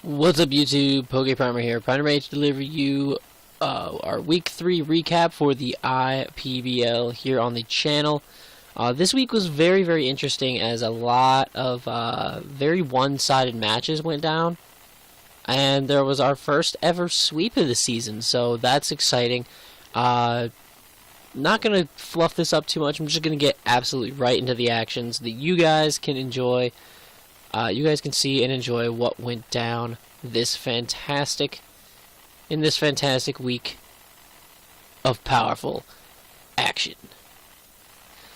What's up YouTube, PokePrimer here, ready to deliver you our Week 3 recap for the IPBL here on the channel. This week was very interesting as a lot of very one-sided matches went down. And there was our first ever sweep of the season, so that's exciting. Not going to fluff this up too much, I'm just going to get absolutely right into the actions that you guys can enjoy. You guys can see and enjoy what went down in this fantastic week of powerful action.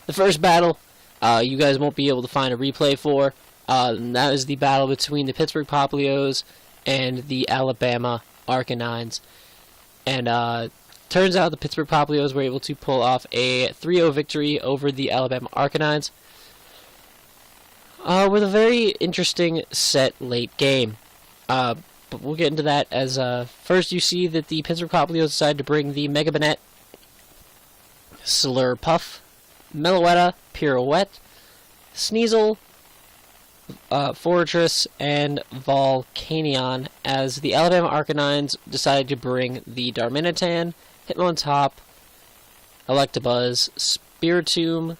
The first battle, you guys won't be able to find a replay for, and that is the battle between the Pittsburgh Poplios and the Alabama Arcanines. And turns out the Pittsburgh Poplios were able to pull off a 3-0 victory over the Alabama Arcanines. With a very interesting set late game. But we'll get into that as first you see that the Pittsburgh Poplios decided to bring the Mega Banette, Slurpuff, Meloetta, Pirouette, Sneasel, Fortress, and Volcanion, as the Alabama Arcanines decided to bring the Darmanitan, Hitmontop, Electabuzz, Spiritomb,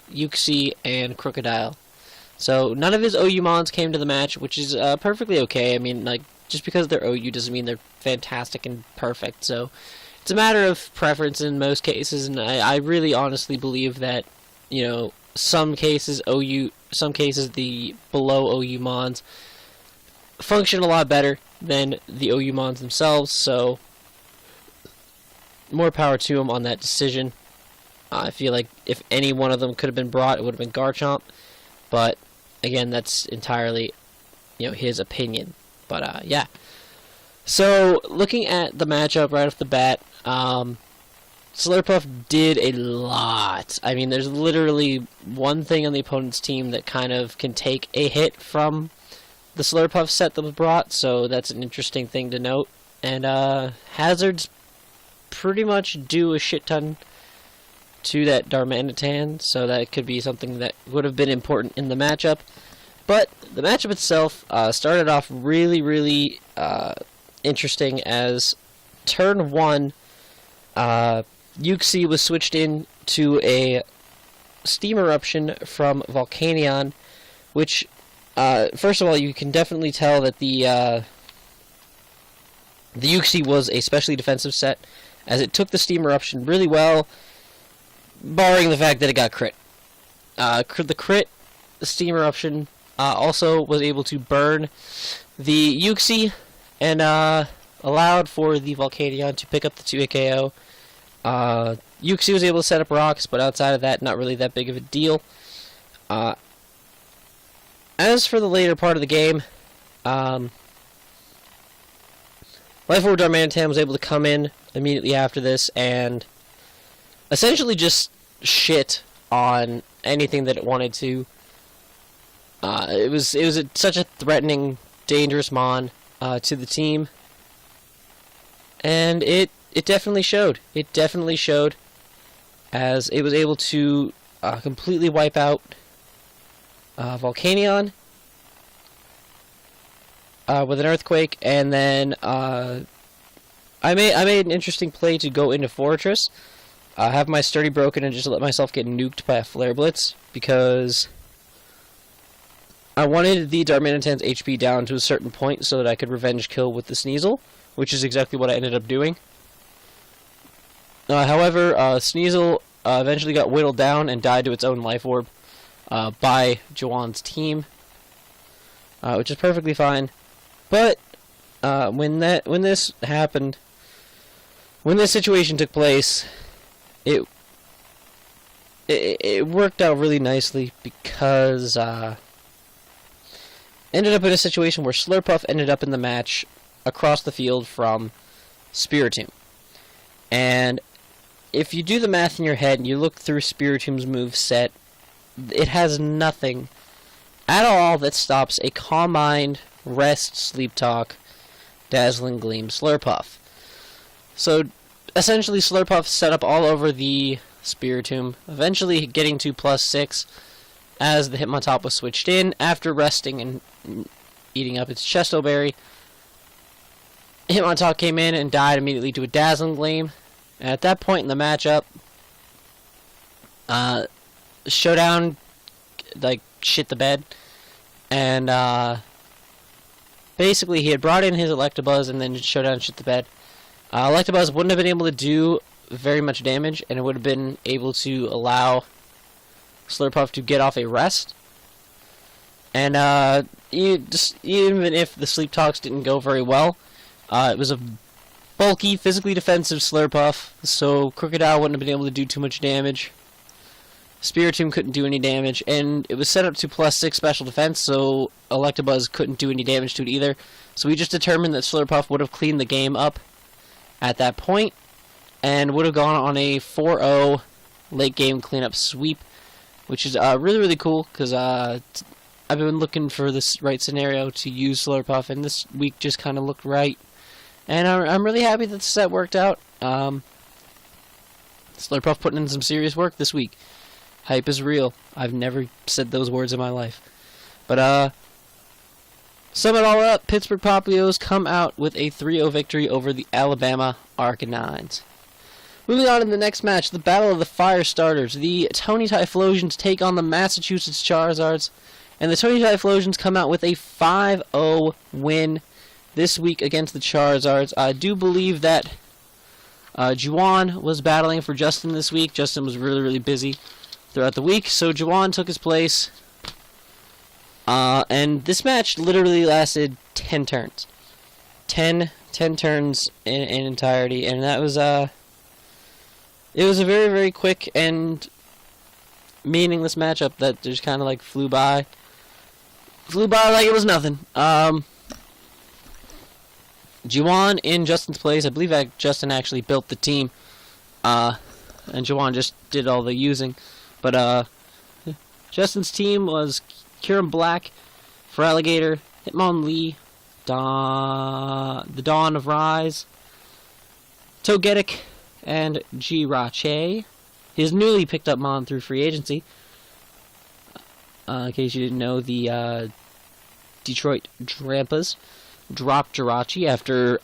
Uxie, and Crocodile. So none of his OU Mons came to the match, which is perfectly okay. I mean, like, just because they're OU doesn't mean they're fantastic and perfect. So it's a matter of preference in most cases, and I really honestly believe that, you know, some cases the below OU Mons function a lot better than the OU Mons themselves. So more power to them on that decision. I feel like if any one of them could have been brought, it would have been Garchomp, but again, that's entirely, you know, his opinion. But yeah. So looking at the matchup right off the bat, Slurpuff did a lot. I mean, there's literally one thing on the opponent's team that kind of can take a hit from the Slurpuff set that was brought, so that's an interesting thing to note. And hazards pretty much do a shit ton to that Darmanitan, so that could be something that would have been important in the matchup. But the matchup itself started off really interesting, as turn 1, Uxie was switched in to a Steam Eruption from Volcanion, which, first of all, you can definitely tell that the Uxie was a specially defensive set, as it took the Steam Eruption really well, barring the fact that it got crit. The crit, the Steam Eruption, also was able to burn the Uxie, and allowed for the Volcanion to pick up the 2-hit KO. Uxie was able to set up rocks, but outside of that, not really that big of a deal. As for the later part of the game, Life Orb Darmanitan was able to come in immediately after this and essentially just shit on anything that it wanted to. It was such a threatening, dangerous Mon to the team, and it definitely showed. It definitely showed, as it was able to completely wipe out Volcanion with an Earthquake, and then I made an interesting play to go into Fortress, have my Sturdy broken, and just let myself get nuked by a Flare Blitz, because I wanted the Darmanitan's HP down to a certain point so that I could revenge kill with the Sneasel, which is exactly what I ended up doing. However, Sneasel eventually got whittled down and died to its own Life Orb by Juwan's team, which is perfectly fine. But when this happened, when this situation took place, it worked out really nicely, because ended up in a situation where Slurpuff ended up in the match across the field from Spiritomb. And if you do the math in your head and you look through Spiritomb's move set, it has nothing at all that stops a Calm Mind, Rest, Sleep Talk, Dazzling Gleam Slurpuff. So essentially Slurpuff set up all over the Spiritomb, eventually getting to +6, as the Hitmontop was switched in after resting and eating up its Chesto Berry. Hitmontop came in and died immediately to a Dazzling Gleam. And at that point in the matchup, Showdown, like, shit the bed. And, basically, he had brought in his Electabuzz, and then Showdown shit the bed. Electabuzz wouldn't have been able to do very much damage, and it would have been able to allow Slurpuff to get off a rest. And even if the Sleep Talks didn't go very well, it was a bulky, physically defensive Slurpuff, so Crocodile wouldn't have been able to do too much damage. Spiritomb couldn't do any damage, and it was set up to +6 special defense, so Electabuzz couldn't do any damage to it either. So we just determined that Slurpuff would have cleaned the game up at that point, and would have gone on a 4-0 late game cleanup sweep, which is really, really cool, because I've been looking for this right scenario to use Slurpuff, and this week just kind of looked right. And I'm really happy that the set worked out. Slurpuff putting in some serious work this week. Hype is real. I've never said those words in my life. But, sum it all up, Pittsburgh Poplios come out with a 3-0 victory over the Alabama Arcanines. Moving on to the next match, the Battle of the Fire Starters. The Tony Typhlosions take on the Massachusetts Charizards, and the Tony Typhlosions come out with a 5-0 win this week against the Charizards. I do believe that Juwan was battling for Justin this week. Justin was really, really busy throughout the week, so Juwan took his place. And this match literally lasted 10 turns. 10 turns in entirety, and that was, it was a very, very quick and meaningless matchup that just kind of, like, flew by. Flew by like it was nothing. Juwan in Justin's place. I believe that Justin actually built the team. And Juwan just did all the using. But, Justin's team was Kieran Black, Feraligatr, Hitmonlee, the Dawn of Rise, Togetic, and Jirachi. His newly picked up Mon through free agency. In case you didn't know, the Detroit Drampas dropped Jirachi after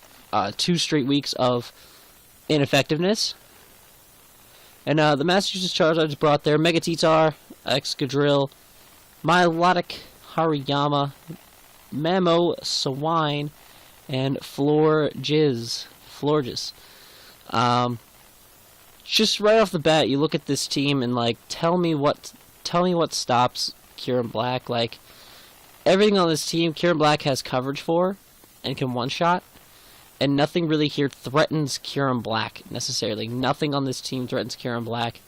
2 straight weeks of ineffectiveness. And the Massachusetts Charizards brought their Megatitar, Excadrill, Milotic, Hariyama, Mamoswine, and Florges. Just right off the bat, you look at this team and, like, tell me what stops Kieran Black. Like, everything on this team, Kieran Black has coverage for and can one-shot, and nothing really here threatens Kieran Black necessarily. Nothing on this team threatens Kieran Black.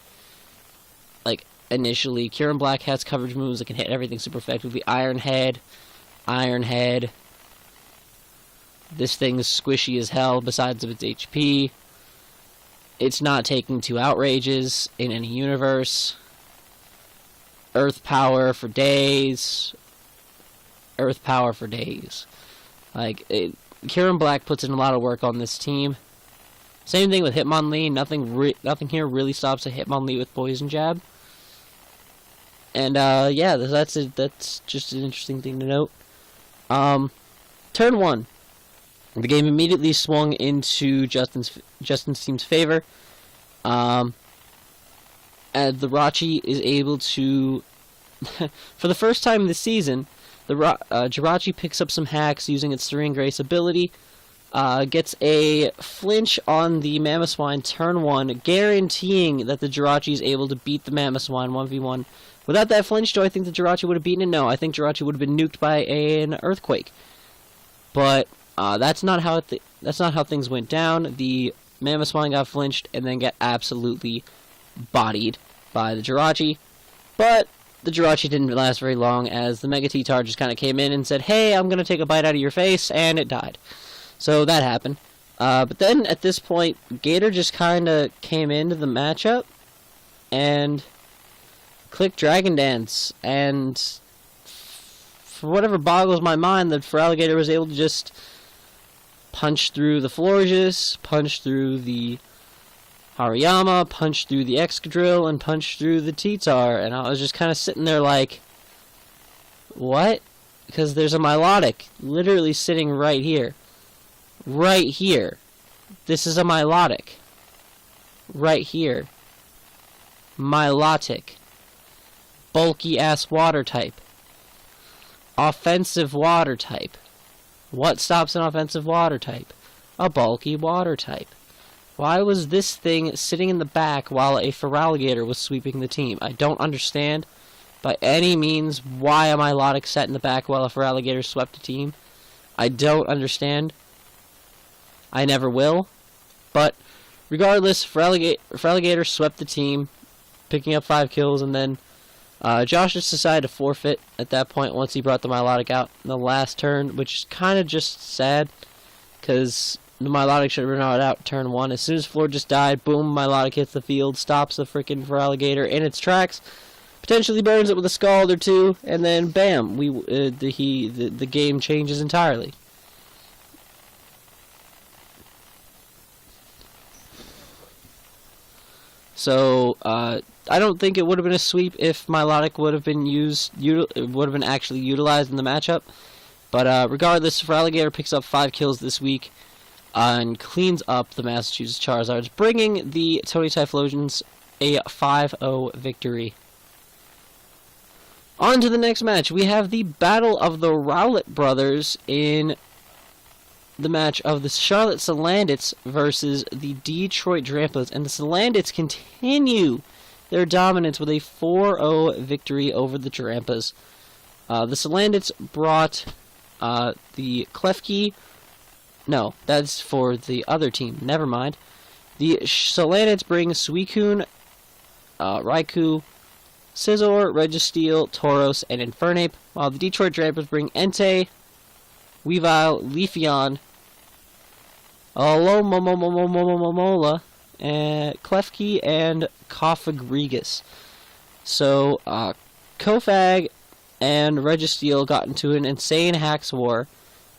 Like, initially, Kieran Black has coverage moves that can hit everything super effectively. Iron Head. This thing is squishy as hell besides of its HP. It's not taking 2 outrages in any universe. Earth Power for days. Like, Kieran Black puts in a lot of work on this team. Same thing with Hitmonlee. Nothing here really stops a Hitmonlee with Poison Jab. And, yeah, that's it. That's just an interesting thing to note. Turn 1. The game immediately swung into Justin's team's favor. And the Jirachi is able to, for the first time this season, the Jirachi picks up some hacks using its Serene Grace ability, gets a flinch on the Mamoswine turn 1, guaranteeing that the Jirachi is able to beat the Mamoswine 1v1. Without that flinch, do I think the Jirachi would have beaten it? No, I think Jirachi would have been nuked by an Earthquake. But that's not how things went down. The Mamoswine got flinched and then got absolutely bodied by the Jirachi. But the Jirachi didn't last very long, as the Megatitar just kind of came in and said, "Hey, I'm going to take a bite out of your face," and it died. So that happened. But then, at this point, Gator just kind of came into the matchup and clicked Dragon Dance, and for whatever boggles my mind, that Feraligatr was able to just punch through the Florges, punch through the Hariyama, punch through the Excadrill, and punch through the Titar, and I was just kind of sitting there like, what? Because there's a Milotic literally sitting right here. right here. This is a Milotic. Right here. Milotic. Bulky ass water type. Offensive water type. What stops an offensive water type? A bulky water type. Why was this thing sitting in the back while a Feraligatr was sweeping the team? I don't understand by any means why a Milotic sat in the back while a Feraligatr swept the team. I don't understand. I never will. But regardless, Feraligatr swept the team, picking up 5 kills, and then Josh just decided to forfeit at that point once he brought the Milotic out in the last turn, which is kind of just sad, because the Milotic should have been out turn 1. As soon as Floor just died, boom, Milotic hits the field, stops the freaking Feraligatr in its tracks, potentially burns it with a Scald or 2, and then bam, the game changes entirely. So I don't think it would have been a sweep if Milotic would have been actually utilized in the matchup. But regardless, Feraligatr picks up 5 kills this week and cleans up the Massachusetts Charizards, bringing the Tony Typhlosions a 5-0 victory. On to the next match. We have the Battle of the Rowlet Brothers in the match of the Charlotte Salandits versus the Detroit Drampas. And the Salandits continue their dominance with a 4-0 victory over the Drampas. The Salandits brought the Klefki. No, that's for the other team. Never mind. The Salandits bring Suicune, Raikou, Scizor, Registeel, Tauros, and Infernape, while the Detroit Drampas bring Entei, Weavile, Leafeon, Alomomola, Klefki, and Cofagrigus. So, Kofag and Registeel got into an insane Hacks War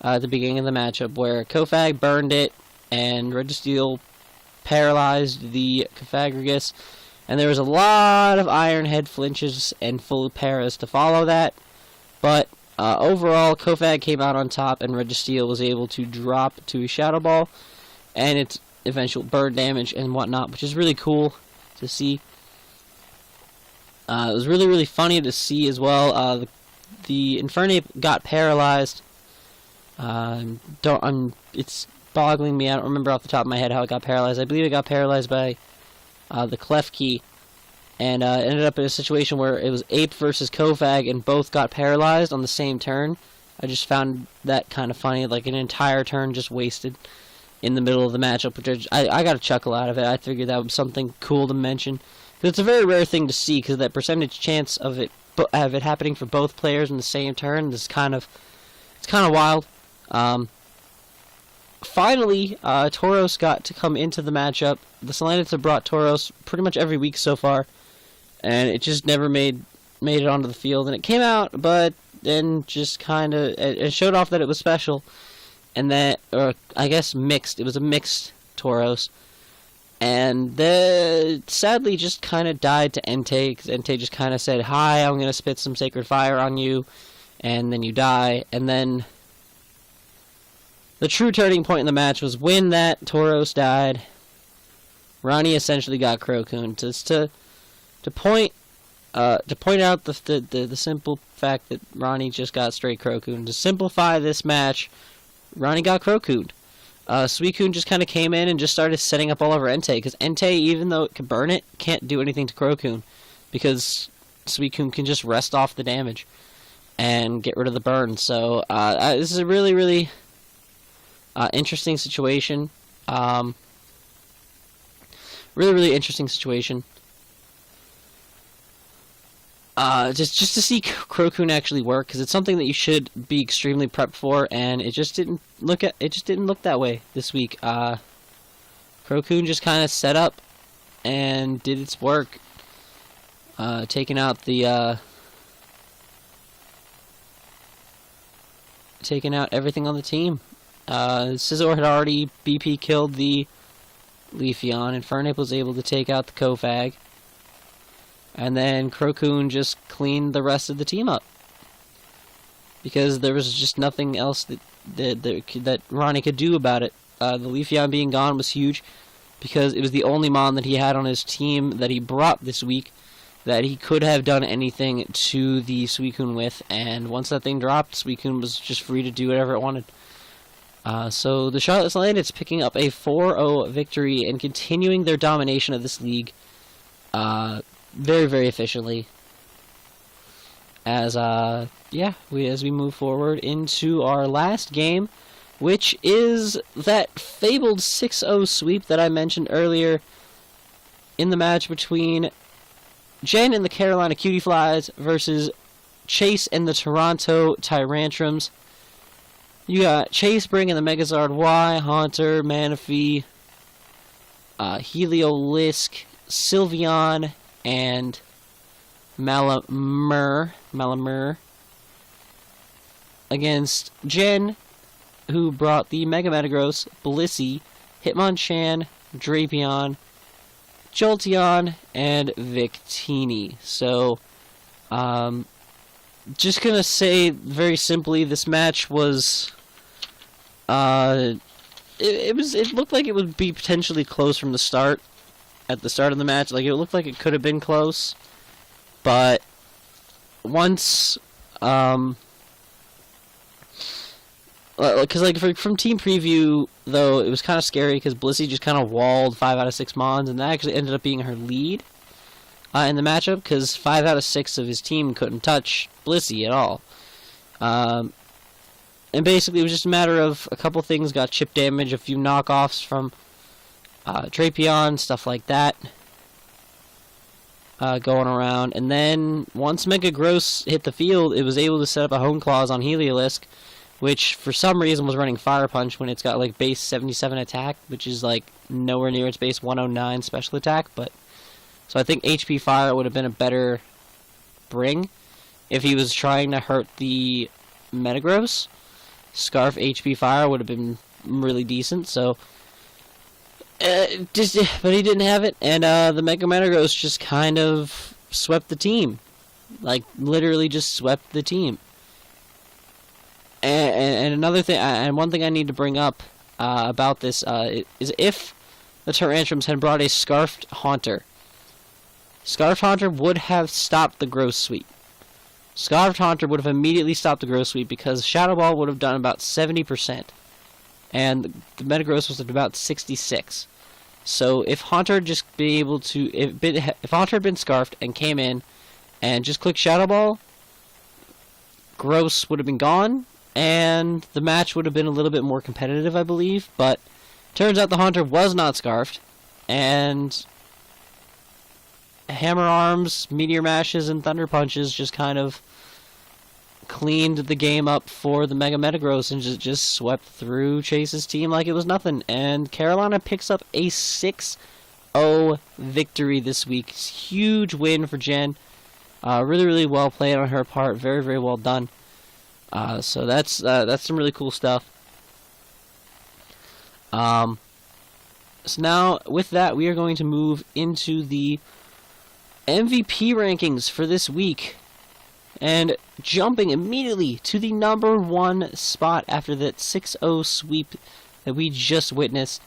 at the beginning of the matchup, where Kofag burned it, and Registeel paralyzed the Cofagrigus, and there was a lot of Iron Head flinches and full paras to follow that, but overall, Kofag came out on top, and Registeel was able to drop to a Shadow Ball, and its eventual burn damage and whatnot, which is really cool to see. It was really, really funny to see as well. The Infernape got paralyzed. It's boggling me. I don't remember off the top of my head how it got paralyzed. I believe it got paralyzed by the Klefki, and ended up in a situation where it was Ape versus Kofag, and both got paralyzed on the same turn. I just found that kind of funny, like an entire turn just wasted in the middle of the matchup, which I got a chuckle out of it. I figured that was something cool to mention. It's a very rare thing to see, because that percentage chance of it happening for both players in the same turn is kind of wild. Finally, Tauros got to come into the matchup. The Salandits have brought Tauros pretty much every week so far, and it just never made it onto the field. And it came out, but then just kind of it showed off that it was special, and that, or I guess mixed. It was a mixed Tauros. And sadly just kind of died to Entei, because Entei just kind of said, "Hi, I'm going to spit some Sacred Fire on you," and then you die. And then the true turning point in the match was when that Tauros died. Ronnie essentially got Crocoon, just to point out the simple fact that Ronnie just got straight Crocoon. To simplify this match, Ronnie got Crocoon. Suicune just kind of came in and just started setting up all over Entei, because Entei, even though it can burn it, can't do anything to Crocoon, because Suicune can just rest off the damage and get rid of the burn. So this is a really, really interesting situation. Really, really interesting situation. Just to see Crocoon actually work, because it's something that you should be extremely prepped for, and it just didn't look that way this week. Crocoon just kind of set up and did its work, taking out everything on the team. Scizor had already BP killed the Leafeon, and Infernape was able to take out the Kofag. And then Crocoon just cleaned the rest of the team up. because there was just nothing else that Ronnie could do about it. The Leafeon being gone was huge, because it was the only Mon that he had on his team that he brought this week that he could have done anything to the Suicune with, and once that thing dropped, Suicune was just free to do whatever it wanted. So the Charlotte Landits picking up a 4-0 victory and continuing their domination of this league very, very efficiently. As we move forward into our last game, which is that fabled 6-0 sweep that I mentioned earlier in the match between Jen and the Carolina Cutie Flies versus Chase and the Toronto Tyrantrums. You got Chase bringing the Megazord Y, Haunter, Manaphy, Heliolisk, Sylveon, and Malamur against Jen, who brought the Mega Metagross, Blissey, Hitmonchan, Drapion, Jolteon, and Victini. So, just gonna say very simply, this match was, it looked like it would be potentially close from the start. At the start of the match, like, it looked like it could have been close, but once, because, like, from Team Preview, though, it was kind of scary because Blissey just kind of walled 5 out of 6 Mons, and that actually ended up being her lead in the matchup, because 5 out of 6 of his team couldn't touch Blissey at all. And basically, it was just a matter of a couple things got chip damage, a few knockoffs from Drapion, stuff like that, going around. And then, once Mega Gross hit the field, it was able to set up a Hone Claws on Heliolisk, which for some reason was running Fire Punch when it's got like base 77 attack, which is like nowhere near its base 109 special attack. But so I think HP Fire would have been a better bring if he was trying to hurt the Metagross. Scarf HP Fire would have been really decent. So but he didn't have it, and the Mega Metagross just kind of swept the team, like literally just swept the team. And another thing, and one thing I need to bring up about this is if the Tyrantrums had brought a Scarfed Haunter, Scarfed Haunter would have stopped the Gross Sweep. Scarfed Haunter would have immediately stopped the Gross Sweep because Shadow Ball would have done about 70%, and the Metagross was at about 66. So if Haunter just be able to, if Haunter had been Scarfed and came in and just clicked Shadow Ball, Gross would have been gone, and the match would have been a little bit more competitive, I believe. But turns out the Haunter was not Scarfed, and Hammer Arms, Meteor Mashes, and Thunder Punches just kind of cleaned the game up for the Mega Metagross and just swept through Chase's team like it was nothing. And Carolina picks up a 6-0 victory this week. Huge win for Jen. Really, really well played on her part. Very, very well done. So that's some really cool stuff. So now, with that, we are going to move into the MVP rankings for this week. And jumping immediately to the number 1 spot after that 6-0 sweep that we just witnessed,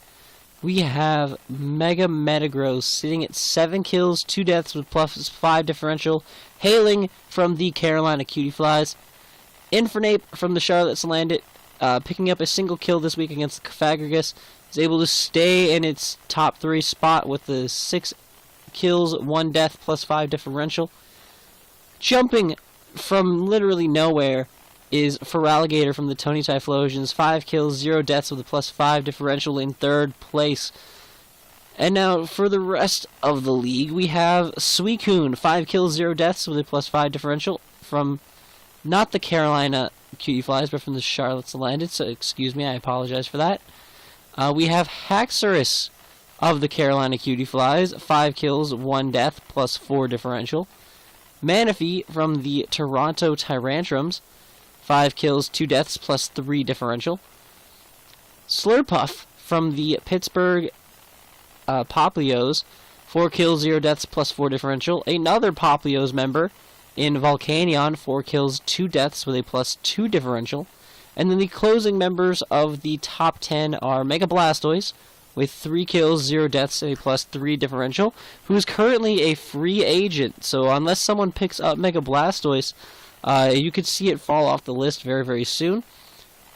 we have Mega Metagross sitting at 7 kills, 2 deaths with +5 differential, hailing from the Carolina Cutie Flies. Infernape from the Charlotte Landit, picking up a single kill this week against the Cofagrigus, is able to stay in its top 3 spot with the 6 kills, 1 death, +5 differential. Jumping from literally nowhere is Feraligatr from the Tony Typhlosions, 5 kills, 0 deaths with a +5 differential in 3rd place. And now for the rest of the league, we have Suicune, 5 kills, 0 deaths with a +5 differential from not the Carolina Cutie Flies, but from the Charlotte's Landed, so excuse me, I apologize for that. We have Haxorus of the Carolina Cutie Flies, 5 kills, 1 death, +4 differential. Manaphy from the Toronto Tyrantrums, 5 kills, 2 deaths, +3 differential. Slurpuff from the Pittsburgh Poplios, 4 kills, 0 deaths, +4 differential. Another Poplios member, in Volcanion, 4 kills, 2 deaths with a +2 differential. And then the closing members of the top 10 are Mega Blastoise, with 3 kills, 0 deaths, and a +3 differential, who is currently a free agent. So unless someone picks up Mega Blastoise, you could see it fall off the list very, very soon.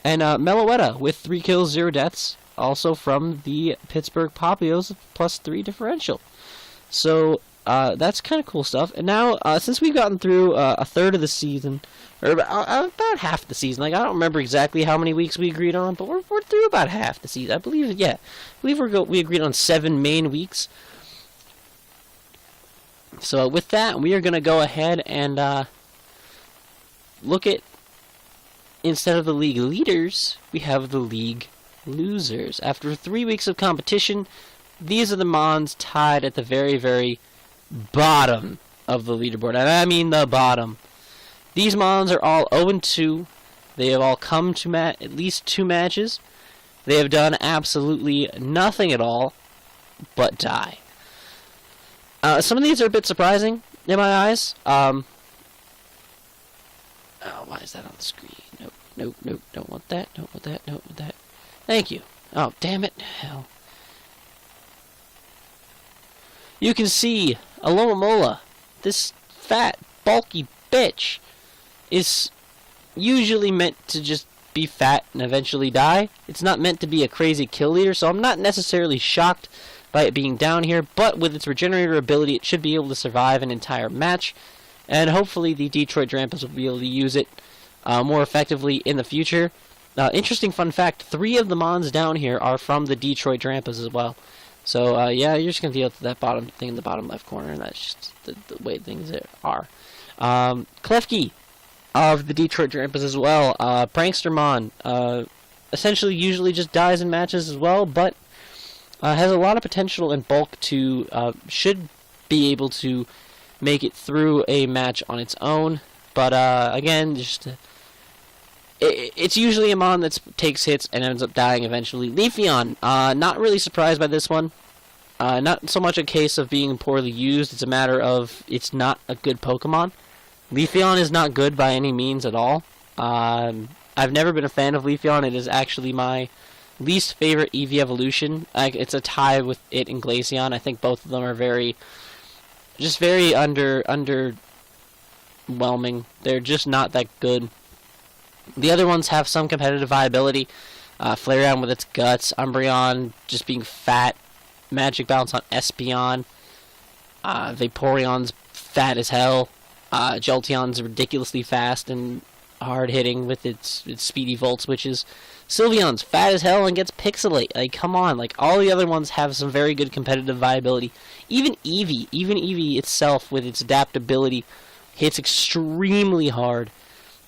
And Meloetta with 3 kills, 0 deaths, also from the Pittsburgh Popios, +3 differential. So that's kind of cool stuff. And now, since we've gotten through a third of the season, or about half the season, like I don't remember exactly how many weeks we agreed on, but we're through about half the season. I believe, yeah, I believe we agreed on 7 main weeks. So with that, we are going to go ahead and look at, instead of the league leaders, we have the league losers. After 3 weeks of competition, these are the Mons tied at the very, very bottom of the leaderboard. And I mean the bottom. These Mons are all 0-2. They have all come to at least 2 matches. They have done absolutely nothing at all but die. Some of these are a bit surprising in my eyes. Oh, why is that on the screen? Nope, nope, nope. Don't want that. Don't want that. Don't want that. Thank you. Oh, damn it. Hell. You can see Alomomola, this fat, bulky bitch, is usually meant to just be fat and eventually die. It's not meant to be a crazy kill leader, so I'm not necessarily shocked by it being down here, but with its regenerator ability, it should be able to survive an entire match, and hopefully the Detroit Drampas will be able to use it more effectively in the future. Interesting fun fact, 3 of the Mons down here are from the Detroit Drampas as well. So, yeah, you're just going to deal with that bottom thing in the bottom left corner, and that's just the way things are. Klefki of the Detroit Drampas as well. Prankstermon, essentially usually just dies in matches as well, but has a lot of potential and bulk to, should be able to make it through a match on its own. But, again, just... It's usually a Mon that takes hits and ends up dying eventually. Leafeon, not really surprised by this one. Not so much a case of being poorly used, it's a matter of it's not a good Pokemon. Leafeon is not good by any means at all. I've never been a fan of Leafeon. It is actually my least favorite Eevee evolution. It's a tie with it and Glaceon. I think both of them are very underwhelming. They're just not that good. The other ones have some competitive viability. Flareon with its guts, Umbreon just being fat, Magic Bounce on Espeon, Vaporeon's fat as hell, Jolteon's ridiculously fast and hard-hitting with its speedy Volt switches, Sylveon's fat as hell and gets Pixelate. Like, come on, like, all the other ones have some very good competitive viability. Even Eevee itself with its adaptability hits extremely hard.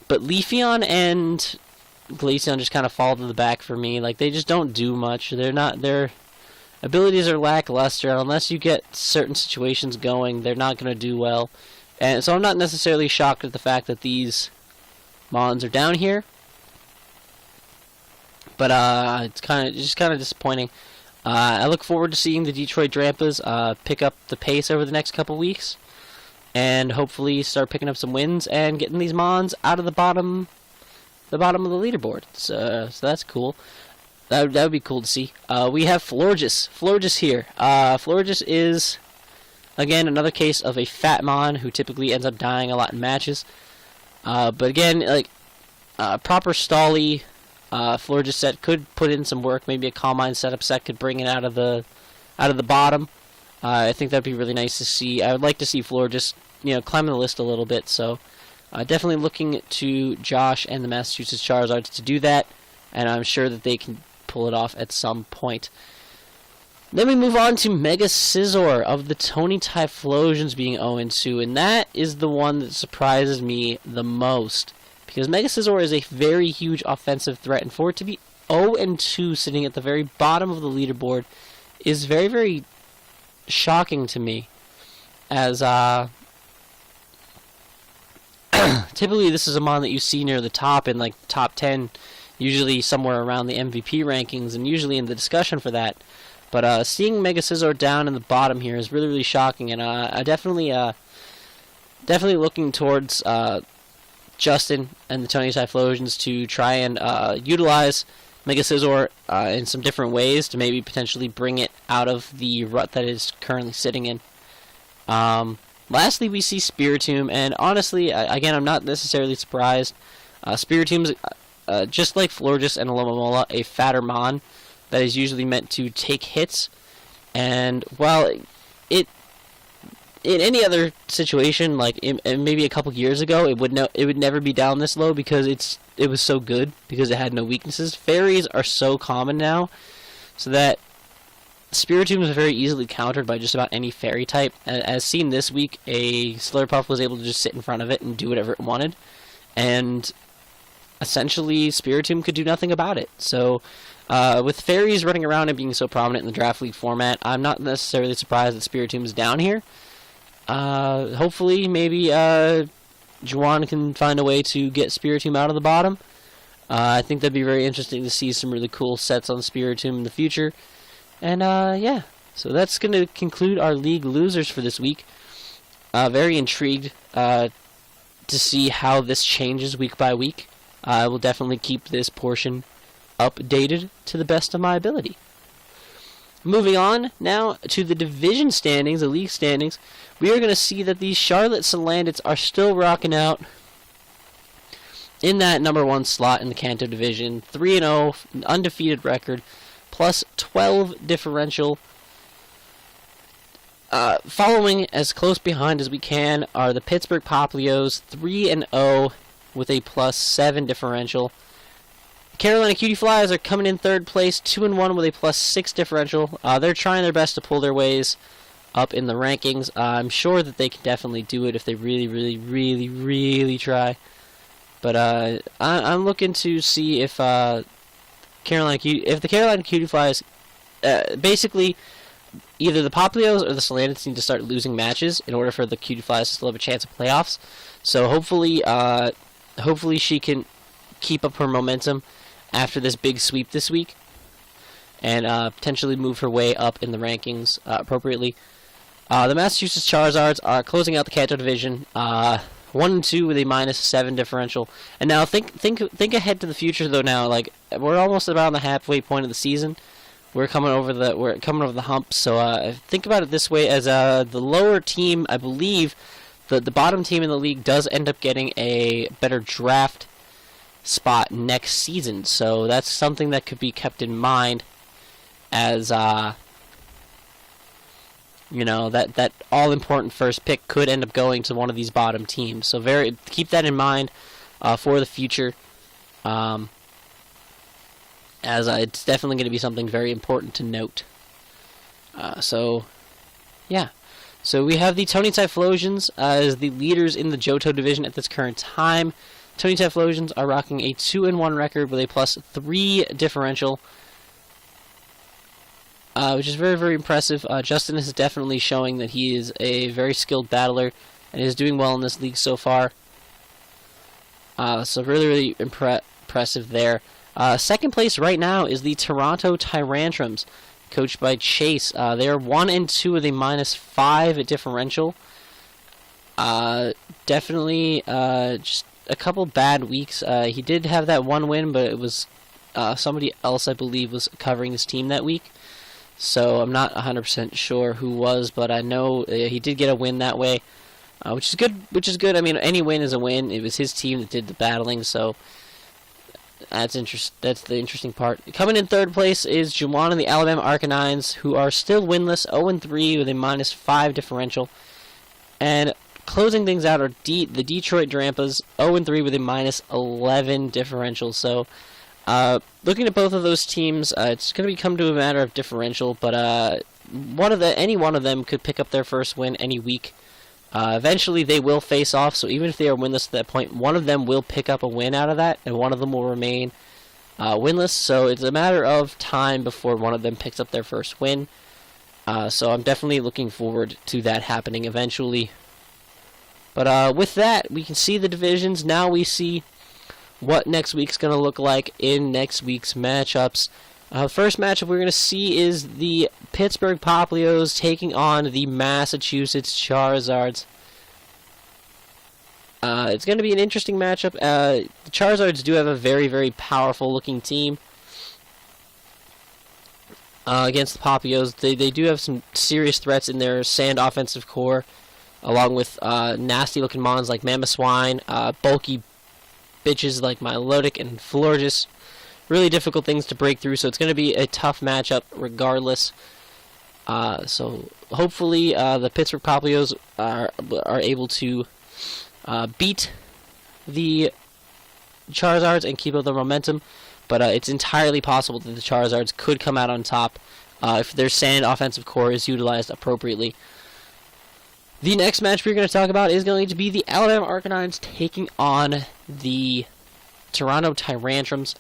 But Leafeon and Glaceon just kind of fall to the back for me. Like, they just don't do much. Their abilities are lackluster. Unless you get certain situations going, they're not going to do well. And so I'm not necessarily shocked at the fact that these Mons are down here. But it's kind of disappointing. I look forward to seeing the Detroit Drampas pick up the pace over the next couple weeks. And hopefully start picking up some wins and getting these Mons out of the bottom of the leaderboard. So that's cool. That would be cool to see. We have Florges here. Florges is, again, another case of a fat Mon who typically ends up dying a lot in matches. But again, like proper Stally Florges set could put in some work. Maybe a Calm Mind setup set could bring it out of the bottom. I think that'd be really nice to see. I would like to see Florges, climbing the list a little bit. So, definitely looking to Josh and the Massachusetts Charizards to do that, and I'm sure that they can pull it off at some point. Then we move on to Mega Scizor of the Tony Typhlosions being 0-2, and that is the one that surprises me the most, because Mega Scizor is a very huge offensive threat, and for it to be 0-2 sitting at the very bottom of the leaderboard is very, very shocking to me, as typically this is a Mon that you see near the top in like the top 10, usually somewhere around the MVP rankings and usually in the discussion for that. But seeing Mega Scizor down in the bottom here is really, really shocking, and I definitely definitely looking towards Justin and the Tony Typhlosions to try and utilize Mega Scizor in some different ways to maybe potentially bring it out of the rut that it is currently sitting in. Lastly, we see Spiritomb, and honestly, again, I'm not necessarily surprised. Spiritomb's, just like Florges and Alomomola, a fatter mon that is usually meant to take hits, and while it in any other situation, like maybe a couple years ago, it would never be down this low because it was so good because it had no weaknesses. Fairies are so common now, so that Spiritomb is very easily countered by just about any fairy type. As seen this week, a Slurpuff was able to just sit in front of it and do whatever it wanted, and essentially Spiritomb could do nothing about it. So with fairies running around and being so prominent in the Draft League format, I'm not necessarily surprised that Spiritomb is down here. Hopefully, maybe Juwan can find a way to get Spiritomb out of the bottom. I think that'd be very interesting to see some really cool sets on Spiritomb in the future. And yeah, so that's going to conclude our league losers for this week. Very intrigued to see how this changes week by week. I will definitely keep this portion updated to the best of my ability. Moving on now to the division standings, the league standings, we are going to see that the Charlotte Salandits are still rocking out in that number 1 slot in the Kanto division. 3-0, undefeated record, plus 12 differential. Following as close behind as we can are the Pittsburgh Poplios, 3-0 with a plus 7 differential. Carolina Cutie Flyers are coming in 3rd place, 2-1 with a plus 6 differential. They're trying their best to pull their ways up in the rankings. I'm sure that they can definitely do it if they really try. But I'm looking to see if the Carolina Cutie Flyers, basically, either the Poplios or the Salandits need to start losing matches in order for the Cutie Flyers to still have a chance of playoffs. So hopefully she can keep up her momentum after this big sweep this week, and potentially move her way up in the rankings appropriately. The Massachusetts Charizards are closing out the Kanto division, 1-2 with a minus 7 differential. And now think ahead to the future though. Now, like, we're almost around the halfway point of the season. We're coming over the hump. So think about it this way: as the lower team, I believe, the bottom team in the league does end up getting a better draft spot next season, so that's something that could be kept in mind, as you know, that all important first pick could end up going to one of these bottom teams. So keep that in mind for the future, as it's definitely going to be something very important to note. So yeah. So we have the Tony Typhlosions as the leaders in the Johto division at this current time. Tony Typhlosions are rocking a 2-1 record with a plus 3 differential, which is very impressive. Justin is definitely showing that he is a very skilled battler and is doing well in this league so far. So really impressive there. Second place right now is the Toronto Tyrantrums, coached by Chase. They are 1-2 with a minus 5 differential. Definitely just a couple bad weeks. He did have that one win, but it was somebody else, I believe, was covering his team that week. So I'm not 100% sure who was, but I know he did get a win that way, which is good. I mean, any win is a win. It was his team that did the battling, so that's the interesting part. Coming in 3rd place is Juwan and the Alabama Arcanines, who are still winless, 0-3 with a minus 5 differential. And closing things out are the Detroit Drampas, 0-3 with a minus 11 differential. So, looking at both of those teams, it's going to come to a matter of differential, but any one of them could pick up their first win any week. Eventually, they will face off, so even if they are winless at that point, one of them will pick up a win out of that, and one of them will remain winless. So it's a matter of time before one of them picks up their first win. So I'm definitely looking forward to that happening eventually. But with that, we can see the divisions. Now we see what next week's going to look like in next week's matchups. First matchup we're going to see is the Pittsburgh Poplios taking on the Massachusetts Charizards. It's going to be an interesting matchup. The Charizards do have a very, very powerful looking team against the Popios. They do have some serious threats in their sand offensive core, along with nasty looking mons like Mamoswine, bulky bitches like Milotic and Florges. Really difficult things to break through, so it's going to be a tough matchup regardless. So hopefully the Pittsburgh Popios are able to beat the Charizards and keep up their momentum, but it's entirely possible that the Charizards could come out on top if their sand offensive core is utilized appropriately. The next match we're going to talk about is going to be the Alabama Arcanines taking on the Toronto Tyrantrums.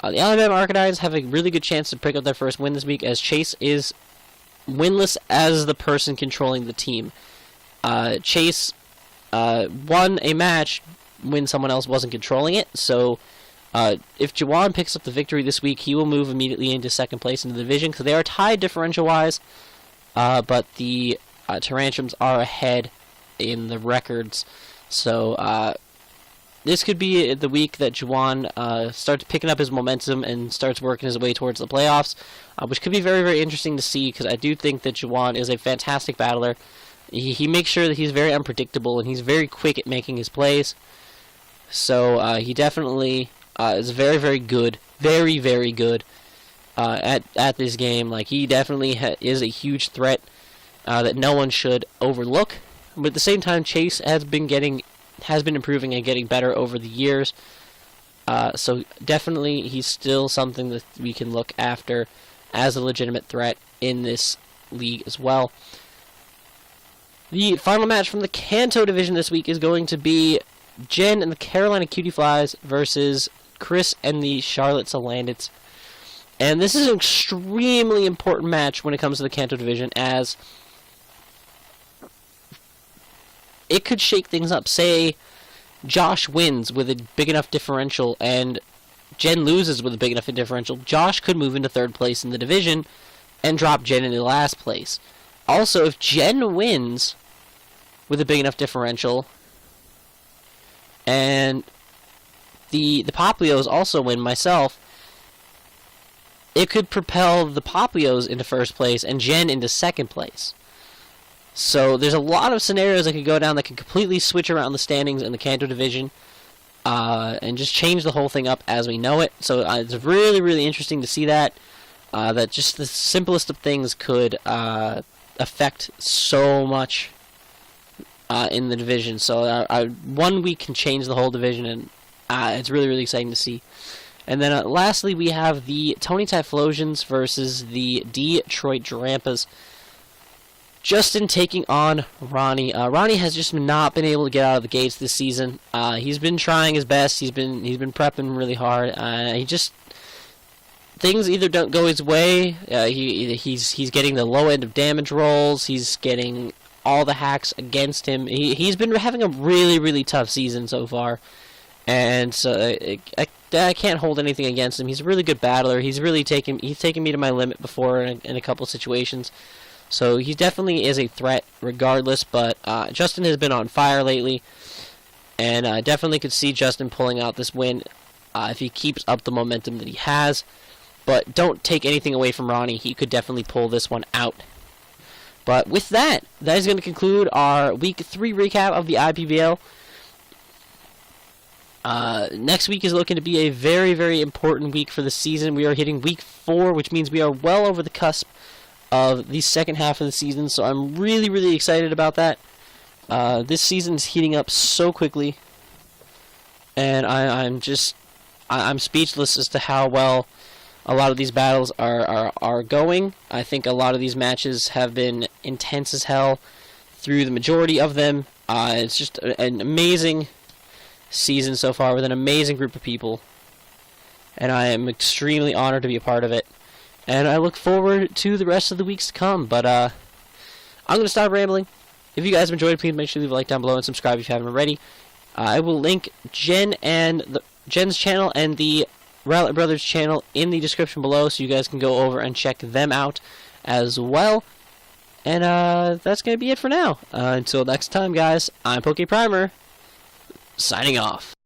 The Alabama Arcanines have a really good chance to pick up their first win this week, as Chase is winless as the person controlling the team. Chase won a match when someone else wasn't controlling it, so if Juwan picks up the victory this week, he will move immediately into second place in the division, because they are tied differential-wise, but the Tyrantrums are ahead in the records. So this could be the week that Juwan starts picking up his momentum and starts working his way towards the playoffs, which could be very, very interesting to see, because I do think that Juwan is a fantastic battler. He makes sure that he's very unpredictable, and he's very quick at making his plays. So he definitely is very, very good. Very, very good at this game. Like, he definitely is a huge threat that no one should overlook. But at the same time, Chase has been improving and getting better over the years. So definitely he's still something that we can look after as a legitimate threat in this league as well. The final match from the Kanto division this week is going to be Jen and the Carolina Cutie Flies versus Chris and the Charlotte Salandits. And this is an extremely important match when it comes to the Kanto division, as it could shake things up. Say Josh wins with a big enough differential and Jen loses with a big enough differential. Josh could move into third place in the division and drop Jen into last place. Also, if Jen wins with a big enough differential and the Poplios also win, myself, it could propel the Poplios into first place and Jen into second place. So there's a lot of scenarios that could go down that could completely switch around the standings in the Kanto division and just change the whole thing up as we know it. So it's really, really interesting to see that. That just the simplest of things could affect so much in the division. So 1 week can change the whole division, and it's really, really exciting to see. And then lastly, we have the Tony Typhlosions versus the Detroit Drampas. Justin taking on Ronnie. Ronnie has just not been able to get out of the gates this season. He's been trying his best. He's been prepping really hard. Things either don't go his way. He's getting the low end of damage rolls. He's getting all the hacks against him. He's been having a really, really tough season so far, and so I can't hold anything against him. He's a really good battler. He's taken me to my limit before in a couple situations. So he definitely is a threat regardless, but Justin has been on fire lately, and I definitely could see Justin pulling out this win if he keeps up the momentum that he has. But don't take anything away from Ronnie. He could definitely pull this one out. But with that is going to conclude our Week 3 recap of the IPBL. Next week is looking to be a very, very important week for the season. We are hitting Week 4, which means we are well over the cusp of the second half of the season, so I'm really, really excited about that. This season's heating up so quickly, and I'm speechless as to how well a lot of these battles are going. I think a lot of these matches have been intense as hell through the majority of them. It's just an amazing season so far with an amazing group of people, and I am extremely honored to be a part of it. And I look forward to the rest of the weeks to come. But I'm going to stop rambling. If you guys have enjoyed, please make sure to leave a like down below and subscribe if you haven't already. I will link Jen's channel and the Rowlett Brothers channel in the description below, so you guys can go over and check them out as well. And that's going to be it for now. Until next time, guys, I'm PokePrimer, signing off.